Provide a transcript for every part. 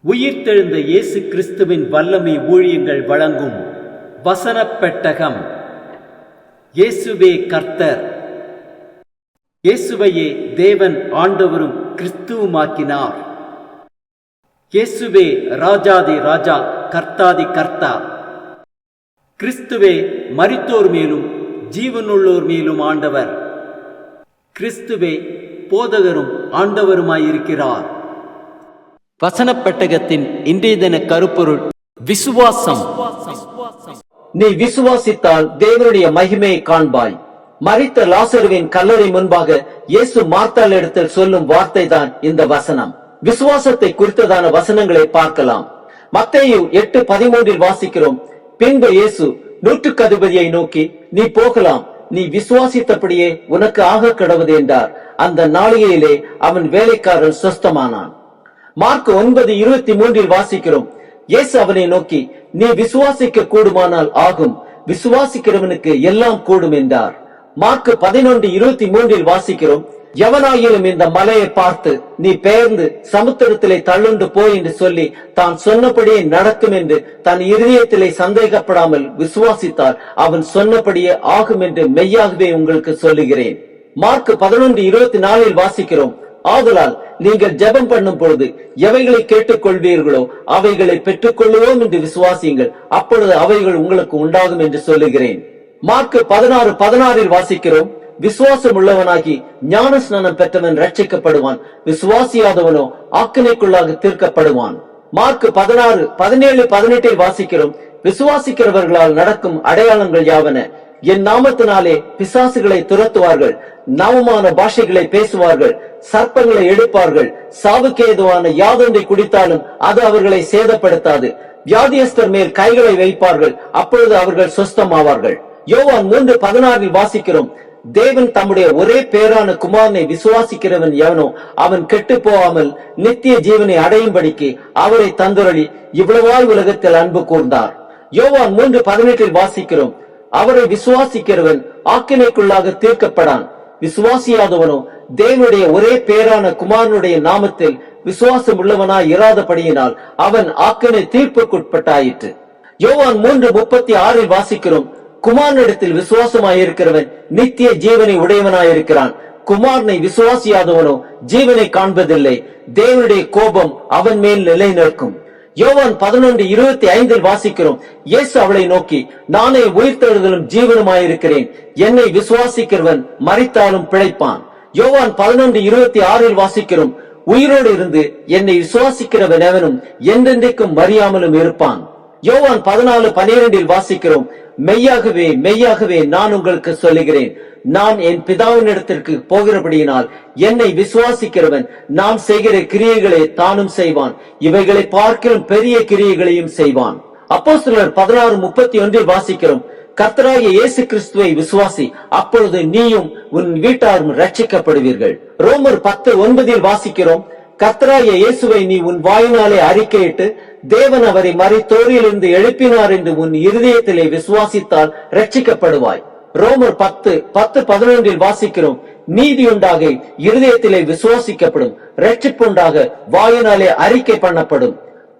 உயிர்த்தெழுந்த இயேசு கிறிஸ்துவின் வல்லமை ஊழியங்கள் வழங்கும் வசனப் பெட்டகம். இயேசுவே கர்த்தர். இயேசுவையே தேவன் ஆண்டவரும் கிறிஸ்துவுமாக்கினார். இயேசுவே ராஜாதி ராஜா, கர்த்தாதி கர்த்தா. கிறிஸ்துவே மரித்தோர் மேலும் ஜீவனுள்ளோர் மேலும் ஆண்டவர். கிறிஸ்துவே போதகரும் ஆண்டவருமாயிருக்கிறார். வசனப் பெட்டகத்தின் இன்றைய தின கருப்பொருள் விசுவாசம். நீ விசுவாசித்தால் தேவனுடைய மகிமையை காண்பாய். மரித்த லாசருவின் கல்லறை முன்பாக இயேசு மார்த்தாள் இடத்தில் சொல்லும் வார்த்தை தான் இந்த வசனம். விசுவாசத்தை குறித்ததான வசனங்களை பார்க்கலாம். மத்தேயு 8:13 வாசிக்கிறோம். பின்பு இயேசு நூற்றுக்கு அதிபதியை நோக்கி, நீ போகலாம், நீ விசுவாசித்தபடியே உனக்கு ஆக கடவுது என்றார். அந்த நாளிகையிலே அவன் வேலைக்காரன் சொஸ்தமானான். மார்க் 9:23 வாசிக்கிறோம். இயேசு அவனை நோக்கி, நீ விசுவாசிக்க கூடுமானால் ஆகும், விசுவாசிக்கிறவனுக்கு எல்லாம் கூடும் என்றார். மார்க் 11:23 வாசிக்கிறோம். எவனாயிலும் இந்த மலையை பார்த்து நீ பெயர்ந்து சமுத்திரத்திலே தள்ளுண்டு போய் என்று சொல்லி தான் சொன்னபடியே நடக்கும் என்று தன் இருதயத்திலே சந்தேகப்படாமல் விசுவாசித்தால் அவன் சொன்னபடியே ஆகும் என்று மெய்யாகவே உங்களுக்கு சொல்லுகிறேன். மார்க் 11:24 வாசிக்கிறோம். ஆதலால் நீங்கள் ஜெபம் பண்ணும் பொழுது எவைகளை கேட்டுக் கொள்வீர்களோ அவைகளை பெற்றுக் கொள்ளுவோம் என்று விசுவாசியுங்கள், அப்பொழுது அவைகள் உங்களுக்கு உண்டாகும் என்று சொல்லுகிறேன். மார்க் 16:16 வாசிக்கிறோம். விசுவாசம் உள்ளவனாகி ஞான ஸ்நானம் பெற்றவன் ரட்சிக்கப்படுவான், விசுவாசியாதவனோ ஆக்கினைக்குள்ளாக தீர்க்கப்படுவான். மார்க் 16:17 வாசிக்கிறோம். விசுவாசிக்கிறவர்களால் நடக்கும் அடையாளங்கள் யாவன? என் நாமத்தினாலே பிசாசுகளை துரத்துவார்கள், நவமான பாஷைகளை பேசுவார்கள், சர்ப்பங்களை எடுப்பார்கள், சாவுக்கு ஏதுவான யாதொன்றை குடித்தாலும் அது அவர்களை சேதப்படுத்தாது, வியாதியஸ்தர் மேல் கைகளை வைப்பார்கள், அப்பொழுது அவர்கள் சொஸ்தமாவார்கள். யோவான் 3:16 வாசிக்கிறோம். தேவன் தம்முடைய ஒரே பேரான குமாரனை விசுவாசிக்கிறவன் எவனோ அவன் கெட்டு போகாமல் நித்திய ஜீவனை அடையும்படிக்கு அவரை தந்துரளி இவ்வளவாய் உலகத்தில் அன்பு கூர்ந்தார். யோவான் 3:18 வாசிக்கிறோம். அவரை விசுவாசிக்கிறவன் ஆக்கினைக்குள்ளாக தீர்க்கப்படான், விசுவாசியாதவனோ தேவனுடைய ஒரே பேரான குமாரனுடைய நாமத்தில் விசுவாசம் உள்ளவனாய் இராதபடியினால் அவன் ஆக்கினை தீர்ப்புக்குட்பட்டாயிற்று. யோவான் 3:36 வாசிக்கிறோம். குமாரனிடத்தில் விசுவாசமாயிருக்கிறவன் நித்திய ஜீவனை உடையவனாயிருக்கிறான், குமாரனை விசுவாசியாதவனோ ஜீவனை காண்பதில்லை, தேவனுடைய கோபம் அவன் மேல் நிலை நிற்கும். யோவான் 11:25 வாசிக்கிறோம். இயேசு அவளை நோக்கி, நானே உயிர்த்தெழுதலும் ஜீவனுமாயிருக்கிறேன், என்னை விசுவாசிக்கிறவன் மரித்தாலும் பிழைப்பான். யோவான் 11:26 வாசிக்கிறோம். உயிரோடு இருந்து என்னை விசுவாசிக்கிறவன் எவனும் என்றென்றைக்கும் மறியாமலும் இருப்பான். யோவான் 14:12 வாசிக்கிறோம். மெய்யாகவே மெய்யாகவே நான் உங்களுக்கு சொல்லுகிறேன், நான் என் பிதாவின் இடத்திற்கு போகிறபடியினால் என்னை விசுவாசிக்கிறவன் நான் செய்கிற கிரியைகளை தானும் செய்வான், இவைகளை பார்க்கிலும் பெரிய கிரியைகளையும் செய்வான். அப்போஸ்தலர் 16:31 வாசிக்கிறோம். கர்த்தராகிய இயேசு கிறிஸ்துவை விசுவாசி, அப்பொழுது நீயும் உன் வீட்டாரும் ரட்சிக்கப்படுவீர்கள். ரோமர் 10:9 வாசிக்கிறோம். கர்த்தராகிய இயேசுவை நீ உன் வாயினாலே அறிக்கையிட்டு தேவன் அவரை மரித்தோரிலிருந்து எழுப்பினார் என்று உன் இருதயத்திலே விசுவாசித்தால் ரட்சிக்கப்படுவாய். ரோமர் 10:11 வாசிக்கிறோம். நீதி உண்டாக இருதயத்திலே விசுவாசிக்கப்படும், ரட்சிப்புண்டாக வாயினாலே அறிக்கை பண்ணப்படும்.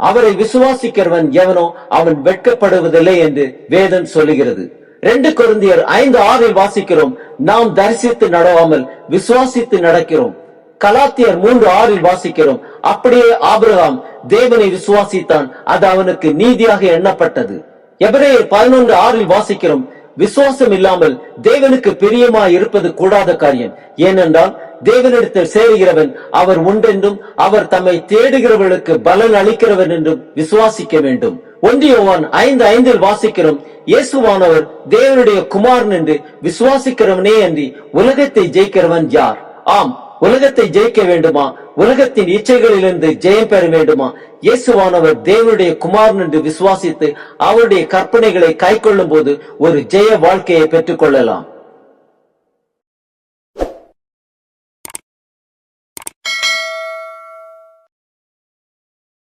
அவரை விசுவாசிக்கிறவன் எவனோ அவன் வெட்கப்படுவதில்லை என்று வேதம் சொல்லுகிறது. 2 கொரிந்தியர் 5:6 வாசிக்கிறோம். நாம் தரிசித்து நடவாமல் விசுவாசித்து நடக்கிறோம். கலாத்தியர் 3:6 வாசிக்கிறோம். அப்படியே ஆபிரகாம் தேவனை விசுவாசித்தான், அது அவனுக்கு நீதியாக எண்ணப்பட்டது. எபிரேயர் 11:6 வாசிக்கிறோம். விசுவாசம் இல்லாமல் தேவனுக்கு பிரியமாய் இருப்பது கூடாத காரியம். ஏனென்றால் தேவனிடத்தில் சேருகிறவன் அவர் உண்டென்றும் அவர் தம்மை தேடுகிறவர்களுக்கு பலன் அளிக்கிறவன் என்றும் விசுவாசிக்க வேண்டும். 1 யோவான் 5:5 வாசிக்கிறோம். இயேசுவானவர் தேவனுடைய குமாரன் என்று விசுவாசிக்கிறவனே அன்றி உலகத்தை ஜெயிக்கிறவன் யார்? ஆம், உலகத்தை ஜெயிக்க வேண்டுமா? உலகத்தின் இச்சைகளிலிருந்து ஜெயம் பெற வேண்டுமா? இயேசுவானவர் தேவனுடைய குமாரன் என்று விசுவாசித்து அவருடைய கற்பனைகளை கை கொள்ளும் போது ஒரு ஜெய வாழ்க்கையை பெற்றுக் கொள்ளலாம்.